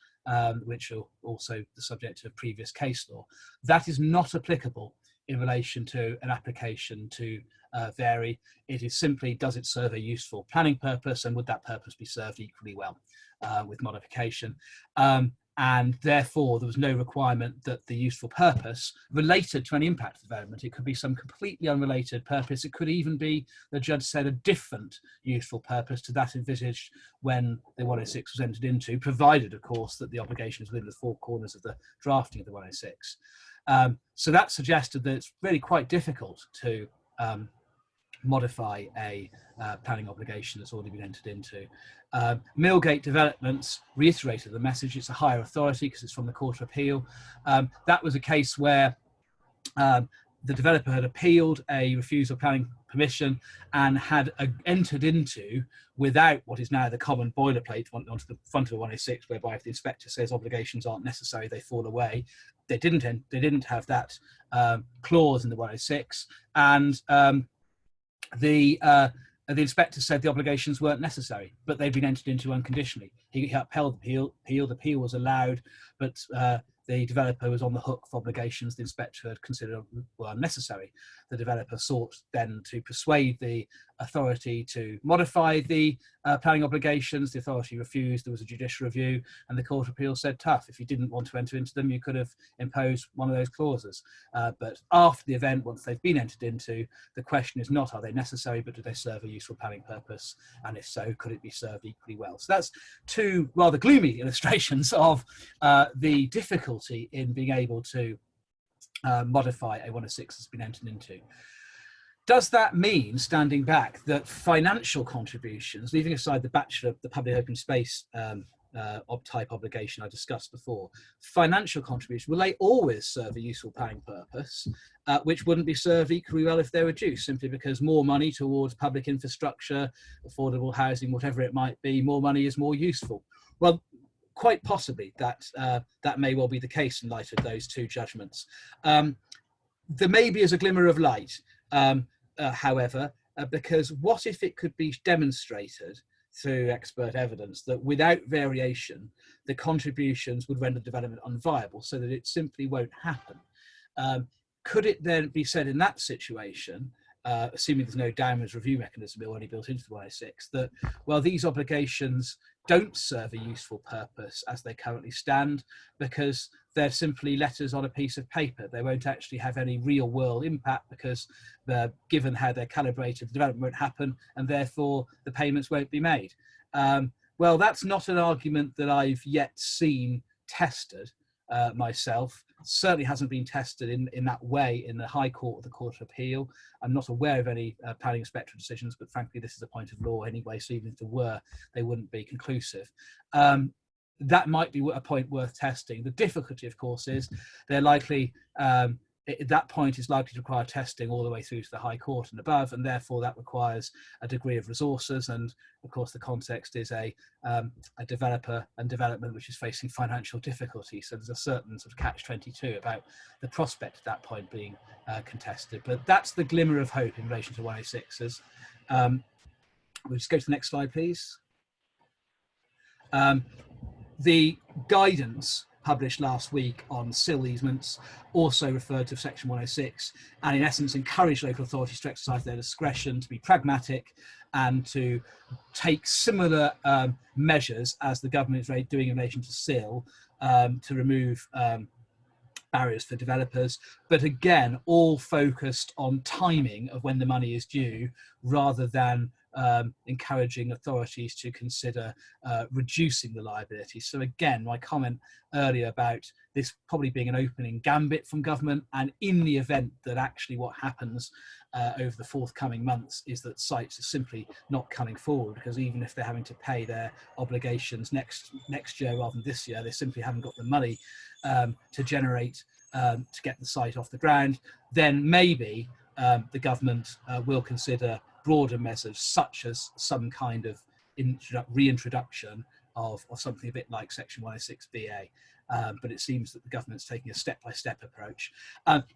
which are also the subject of previous case law. That is not applicable in relation to an application to vary. It is simply, does it serve a useful planning purpose, and would that purpose be served equally well with modification? And therefore there was no requirement that the useful purpose related to any impact of development. It could be some completely unrelated purpose. It could even be, the judge said, a different useful purpose to that envisaged when the 106 was entered into, provided of course that the obligation is within the four corners of the drafting of the 106. So that suggested that it's really quite difficult to modify a planning obligation that's already been entered into. Millgate Developments reiterated the message. It's a higher authority because it's from the Court of Appeal. That was a case where the developer had appealed a refusal of planning permission and had entered into, without what is now the common boilerplate onto the front of the 106, whereby if the inspector says obligations aren't necessary, they fall away. They didn't have that clause in the 106, and the inspector said the obligations weren't necessary, but they'd been entered into unconditionally. He upheld the appeal. The appeal was allowed, but the developer was on the hook for obligations the inspector had considered were unnecessary. The developer sought then to persuade the authority to modify the planning obligations. The authority refused. There was a judicial review, and the Court of Appeal said, tough, if you didn't want to enter into them, you could have imposed one of those clauses. But after the event, once they've been entered into, the question is not are they necessary, but do they serve a useful planning purpose? And if so, could it be served equally well? So that's two rather gloomy illustrations of the difficulty in being able to modify a 106 that's been entered into. Does that mean, standing back, that financial contributions, leaving aside the Bachelor of the Public Open Space type obligation I discussed before, financial contributions, will they always serve a useful planning purpose, which wouldn't be served equally well if they were due, simply because more money towards public infrastructure, affordable housing, whatever it might be, more money is more useful? Well, quite possibly that may well be the case in light of those two judgments. There maybe is a glimmer of light, however, because what if it could be demonstrated through expert evidence that without variation, the contributions would render development unviable, so that it simply won't happen? Could it then be said in that situation, assuming there's no downwards review mechanism already built into the 106, that, well, these obligations don't serve a useful purpose as they currently stand because they're simply letters on a piece of paper. They won't actually have any real world impact because given how they're calibrated, the development won't happen, and therefore the payments won't be made. Well, that's not an argument that I've yet seen tested myself. Certainly hasn't been tested in that way in the High Court or the Court of Appeal. I'm not aware of any planning inspector decisions, but frankly, this is a point of law anyway, so even if there were, they wouldn't be conclusive. That might be a point worth testing. The difficulty, of course, is they're likely, that point is likely to require testing all the way through to the High Court and above, and therefore that requires a degree of resources. And of course, the context is a developer and development which is facing financial difficulty. So there's a certain sort of catch-22 about the prospect at that point being contested. But that's the glimmer of hope in relation to 106s. We'll just go to the next slide, please. The guidance published last week on SIL easements also referred to Section 106 and in essence encouraged local authorities to exercise their discretion, to be pragmatic and to take similar measures as the government is doing in relation to SIL to remove barriers for developers, but again, all focused on timing of when the money is due rather than encouraging authorities to consider reducing the liability. So again, my comment earlier about this probably being an opening gambit from government, and in the event that actually what happens over the forthcoming months is that sites are simply not coming forward, because even if they're having to pay their obligations next year rather than this year, they simply haven't got the money to generate to get the site off the ground, then maybe the government will consider broader measures such as some kind of reintroduction of something a bit like Section 106BA. But it seems that the government's taking a step-by-step approach.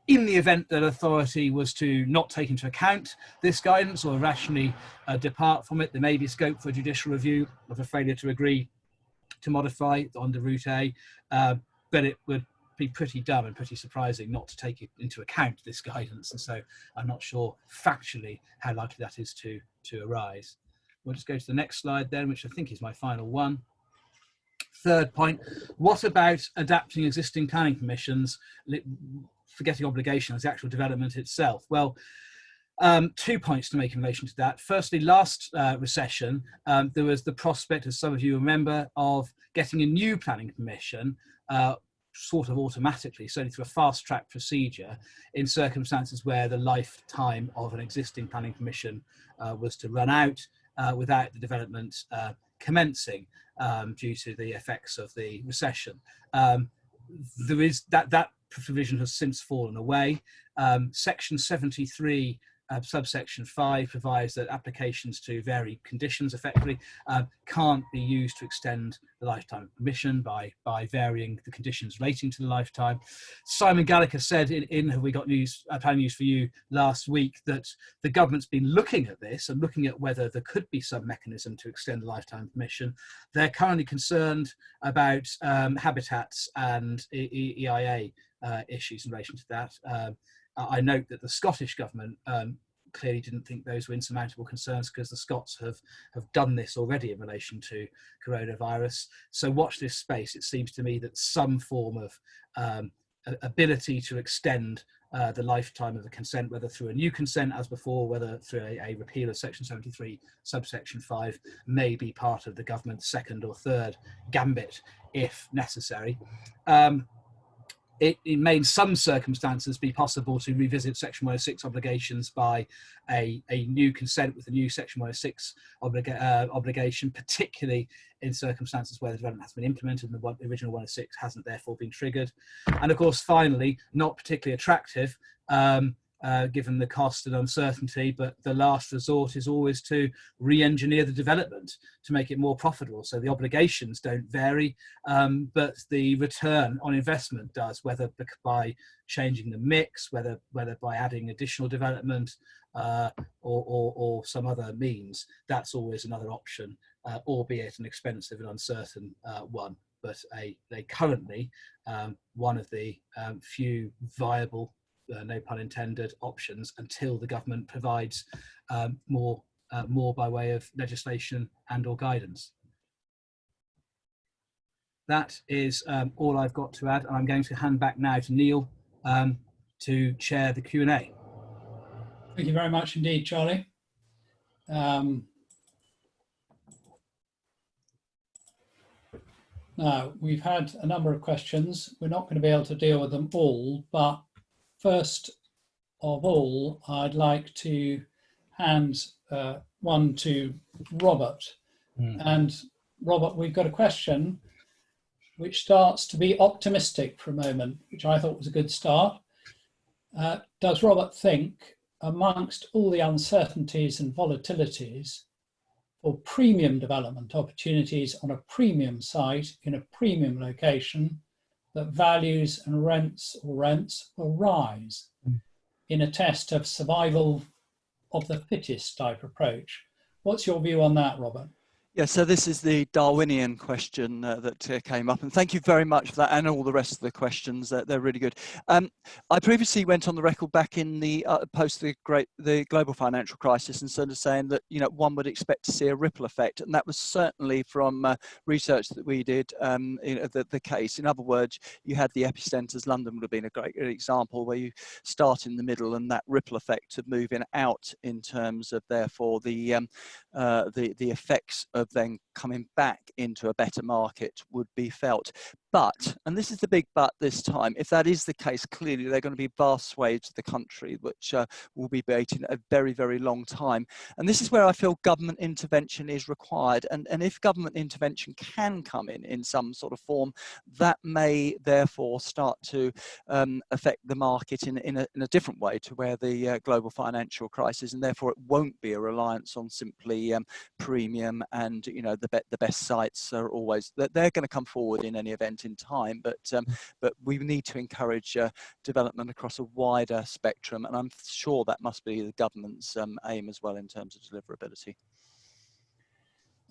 In the event that authority was to not take into account this guidance or rationally depart from it, there may be scope for a judicial review of a failure to agree to modify under Route A, but it would be pretty dumb and pretty surprising not to take it into account, this guidance. And so I'm not sure factually how likely that is to arise. We'll just go to the next slide then, which I think is my final one. Third point, what about adapting existing planning permissions, forgetting obligation as the actual development itself? Well, 2 points to make in relation to that. Firstly, last recession, there was the prospect, as some of you remember, of getting a new planning permission sort of automatically, certainly through a fast-track procedure, in circumstances where the lifetime of an existing planning permission was to run out without the development commencing due to the effects of the recession. There is that provision has since fallen away. Section 73 subsection 5 provides that applications to varied conditions effectively can't be used to extend the lifetime of permission by varying the conditions relating to the lifetime. Simon Gallagher said in Have We Got News, Planning News for You last week, that the government's been looking at this and looking at whether there could be some mechanism to extend the lifetime permission. They're currently concerned about habitats and EIA issues in relation to that. I note that the Scottish government clearly didn't think those were insurmountable concerns, because the Scots have done this already in relation to coronavirus. So watch this space. It seems to me that some form of ability to extend the lifetime of the consent, whether through a new consent as before, whether through a repeal of section 73 subsection 5, may be part of the government's second or third gambit if necessary. It may in some circumstances be possible to revisit section 106 obligations by a new consent with a new section 106 obligation, particularly in circumstances where the development has been implemented and the original 106 hasn't therefore been triggered. And of course, finally, not particularly attractive, given the cost and uncertainty, but the last resort is always to re-engineer the development to make it more profitable. So the obligations don't vary, but the return on investment does, whether by changing the mix, whether by adding additional development or some other means. That's always another option, albeit an expensive and uncertain one, but they currently one of the few viable, no pun intended, options until the government provides more by way of legislation and or guidance. That is all I've got to add. I'm going to hand back now to Neil to chair the Q&A. Thank you very much indeed, Charlie. Now, we've had a number of questions. We're not going to be able to deal with them all, but first of all, I'd like to hand one to Robert. And Robert, we've got a question which starts to be optimistic for a moment, which I thought was a good start. Does Robert think, amongst all the uncertainties and volatilities, for premium development opportunities on a premium site in a premium location, that values and rents will rise in a test of survival of the fittest type approach? What's your view on that, Robert? Yeah, so this is the Darwinian question that came up, and thank you very much for that and all the rest of the questions. They're really good. I previously went on the record back in the post the global financial crisis and sort of saying that, you know, one would expect to see a ripple effect, and that was certainly from research that we did, the case. In other words, you had the epicenters. London would have been a great example, where you start in the middle and that ripple effect of moving out in terms of therefore the effects of then coming back into a better market would be felt. But, and this is the big but this time, if that is the case, clearly there are going to be vast swathes of the country which will be waiting a very, very long time. And this is where I feel government intervention is required. And if government intervention can come in some sort of form, that may therefore start to affect the market in a different way to where the global financial crisis, and therefore it won't be a reliance on simply premium and, you know, the best sites are always, they're going to come forward in any event in time, but we need to encourage development across a wider spectrum, and I'm sure that must be the government's aim as well in terms of deliverability.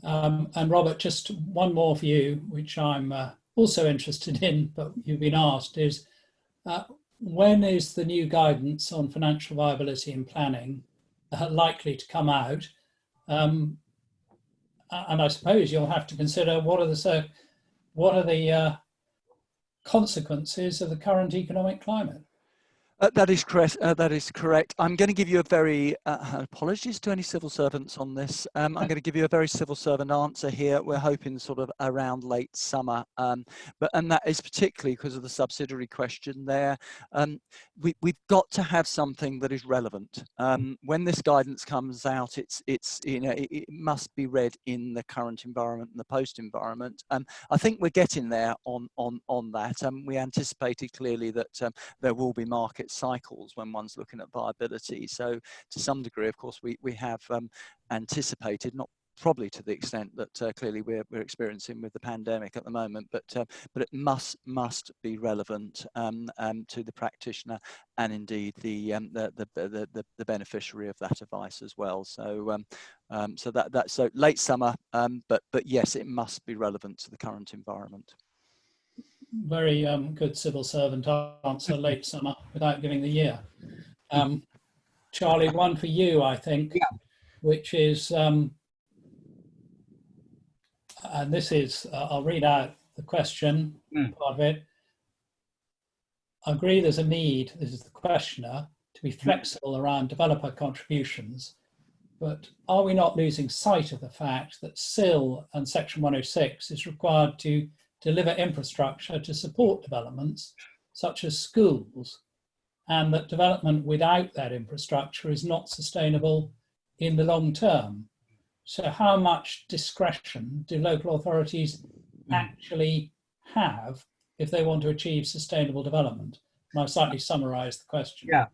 And Robert, just one more for you, which I'm also interested in, but you've been asked, is when is the new guidance on financial viability and planning likely to come out? And I suppose you'll have to consider what are the consequences of the current economic climate. That is correct. That is correct. I'm going to give you a very apologies to any civil servants on this. I'm going to give you a very civil servant answer here. We're hoping sort of around late summer, and that is particularly because of the subsidiary question there. We've got to have something that is relevant. When this guidance comes out, it must be read in the current environment and the post environment. I think we're getting there on that. We anticipated clearly that there will be market cycles when one's looking at viability. So to some degree, of course, we have anticipated, not probably to the extent that clearly we're experiencing with the pandemic at the moment, but it must be relevant to the practitioner and indeed the beneficiary of that advice as well. So so late summer, but yes, it must be relevant to the current environment. Very good civil servant answer, late summer, without giving the year. Charlie, one for you, I think, yeah. Which is, and this is, I'll read out the question, part of it. I agree there's a need, this is the questioner, to be flexible around developer contributions, but are we not losing sight of the fact that SIL and Section 106 is required to deliver infrastructure to support developments such as schools, and that development without that infrastructure is not sustainable in the long term? So how much discretion do local authorities actually have if they want to achieve sustainable development? And I've slightly summarised the question. Yeah.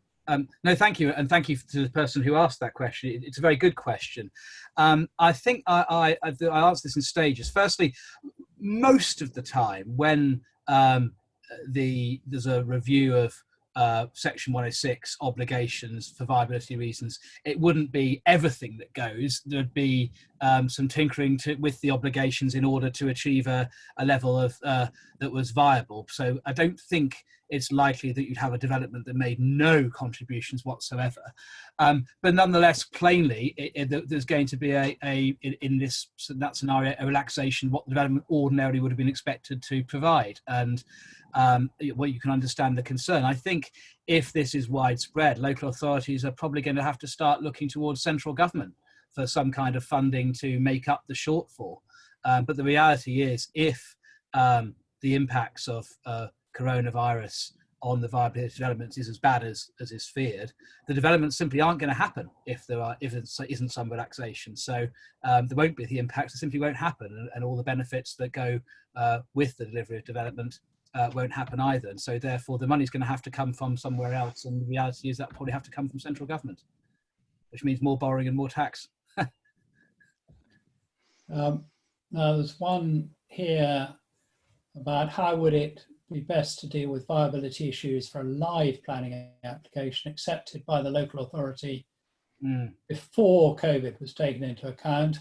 No, thank you. And thank you to the person who asked that question. It's a very good question. I think I answer this in stages. Firstly, most of the time when there's a review of Section 106 obligations for viability reasons, it wouldn't be everything that goes. There'd be some tinkering with the obligations in order to achieve a level of that was viable. So I don't think it's likely that you'd have a development that made no contributions whatsoever. But nonetheless, plainly, there's going to be in that scenario a relaxation what the development ordinarily would have been expected to provide. And well, you can understand the concern. I think if this is widespread, local authorities are probably going to have to start looking towards central government for some kind of funding to make up the shortfall. But the reality is, if the impacts of coronavirus on the viability of developments is as bad as is feared, the developments simply aren't going to happen if there isn't some relaxation. So there won't be the impacts; it simply won't happen, and all the benefits that go with the delivery of development won't happen either. And so therefore the money's going to have to come from somewhere else, and the reality is that will probably have to come from central government, which means more borrowing and more tax. Now there's one here about how would it be best to deal with viability issues for a live planning application accepted by the local authority before COVID was taken into account.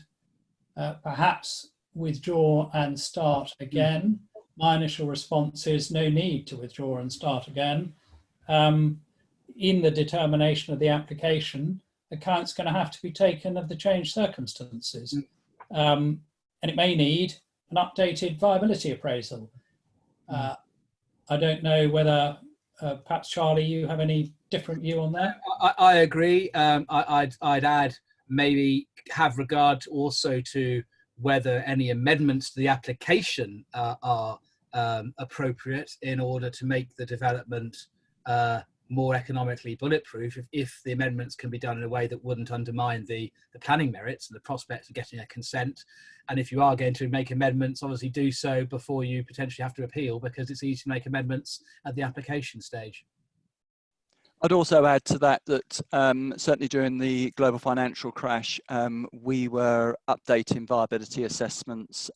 Perhaps withdraw and start again. My initial response is no need to withdraw and start again. In the determination of the application, account's going to have to be taken of the changed circumstances. And it may need an updated viability appraisal. I don't know whether, perhaps Charlie, you have any different view on that? I agree. I'd add maybe have regard also to whether any amendments to the application are appropriate in order to make the development more economically bulletproof, if the amendments can be done in a way that wouldn't undermine the planning merits and the prospect of getting a consent. And if you are going to make amendments, obviously do so before you potentially have to appeal, because it's easy to make amendments at the application stage. I'd also add to that that certainly during the global financial crash, we were updating viability assessments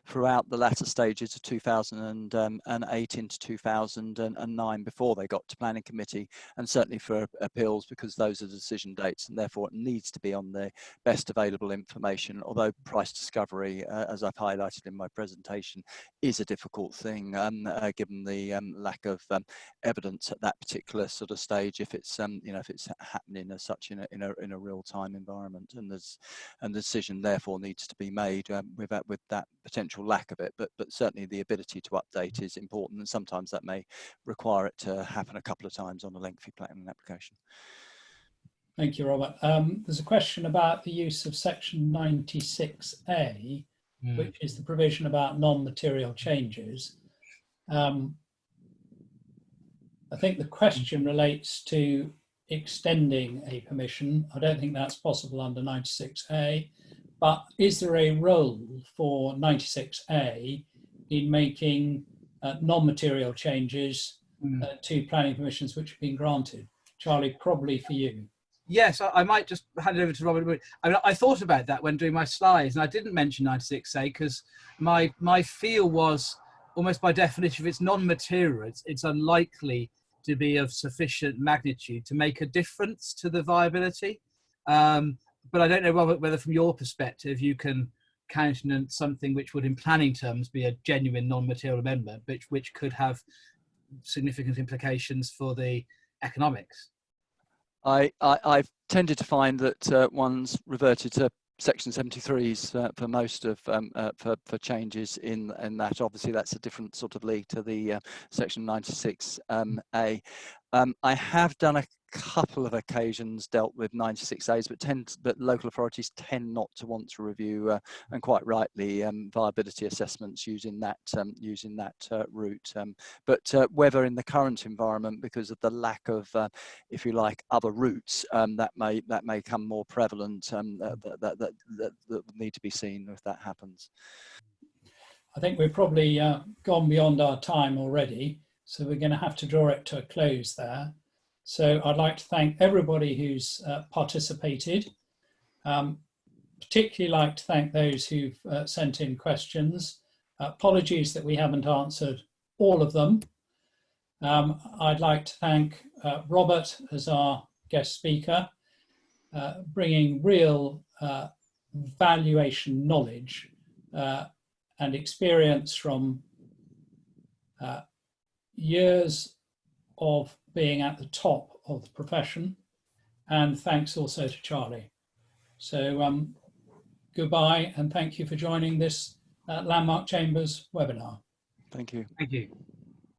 throughout the latter stages of 2008 into 2009 before they got to planning committee, and certainly for appeals, because those are decision dates, and therefore it needs to be on the best available information. Although price discovery, as I've highlighted in my presentation, is a difficult thing given the lack of evidence at that particular sort of stage, if it's if it's happening as such in a real-time environment, and the decision therefore needs to be made with that potential lack of it. But certainly the ability to update is important, and sometimes that may require it to happen a couple of times on a lengthy planning application. Thank you, Robert. There's a question about the use of section 96A, which is the provision about non-material changes. I think the question relates to extending a permission. I don't think that's possible under 96A, but is there a role for 96A in making non-material changes to planning permissions which have been granted? Charlie, probably for you. Yes, I might just hand it over to Robert. I mean, I thought about that when doing my slides, and I didn't mention 96A because my feel was, almost by definition, if it's non-material, it's unlikely to be of sufficient magnitude to make a difference to the viability. But I don't know, Robert, whether from your perspective you can countenance something which would in planning terms be a genuine non-material amendment, which could have significant implications for the economics. I've tended to find that one's reverted to Section 73s for most of for changes in that. Obviously, that's a different sort of league to the Section 96A. I have done a couple of occasions dealt with 96As, but local authorities tend not to want to review, and quite rightly, viability assessments using that route. But whether in the current environment, because of the lack of, if you like, other routes, that may come more prevalent. That need to be seen if that happens. I think we've probably gone beyond our time already, so we're going to have to draw it to a close there. So I'd like to thank everybody who's participated. Particularly like to thank those who've sent in questions. Apologies that we haven't answered all of them. I'd like to thank Robert as our guest speaker, bringing real valuation knowledge and experience from years of being at the top of the profession, and thanks also to Charlie. So goodbye, and thank you for joining this Landmark Chambers webinar. Thank you. Thank you.